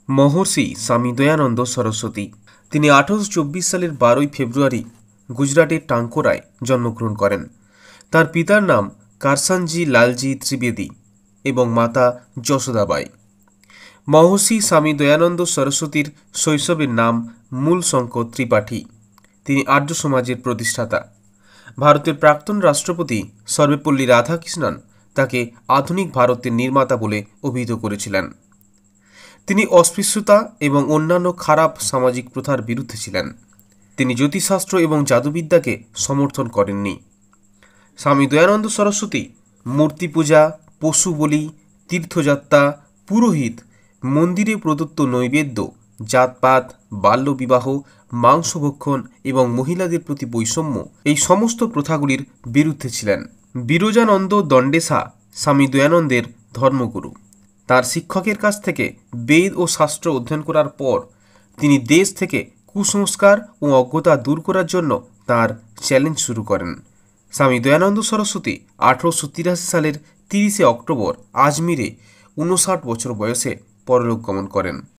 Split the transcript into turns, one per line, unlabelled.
মহর্ষি স্বামী দয়ানন্দ সরস্বতী। তিনি 1824 সালের 12 ফেব্রুয়ারি গুজরাটের টাঙ্কোরায় জন্মগ্রহণ করেন। তার পিতার নাম কারসানজি লালজি ত্রিবেদী এবং মাতা যশোদাবাই। মহর্ষি স্বামী দয়ানন্দ সরস্বতীর শৈশবের নাম মূলশঙ্কর ত্রিপাঠী। তিনি আর্য সমাজের প্রতিষ্ঠাতা। ভারতের প্রাক্তন রাষ্ট্রপতি সর্বেপল্লী রাধাকৃষ্ণন তাকে আধুনিক ভারতের নির্মাতা বলে অভিহিত করেছিলেন। তিনি অস্পৃশ্যতা এবং অন্যান্য খারাপ সামাজিক প্রথার বিরুদ্ধে ছিলেন। তিনি জ্যোতিষশাস্ত্র এবং জাদুবিদ্যাকে সমর্থন করেননি। স্বামী দয়ানন্দ সরস্বতী মূর্তি পূজা, পশু বলি, তীর্থযাত্রা, পুরোহিত, মন্দিরে প্রদত্ত নৈবেদ্য, জাতপাত, বাল্যবিবাহ, মাংসভক্ষণ এবং মহিলাদের প্রতি বৈষম্য এই সমস্ত প্রথাগুলির বিরুদ্ধে ছিলেন। বিরজানন্দ দণ্ডেসা স্বামী দয়ানন্দের ধর্মগুরু। তার শিক্ষকের কাছ থেকে বেদ ও শাস্ত্র অধ্যয়ন করার পর তিনি দেশ থেকে কুসংস্কার ও অজ্ঞতা দূর করার জন্য তার চ্যালেঞ্জ শুরু করেন। স্বামী দয়ানন্দ সরস্বতী 1883 সালের 30 অক্টোবর আজমিরে 59 বছর বয়সে পরলোক গমন করেন।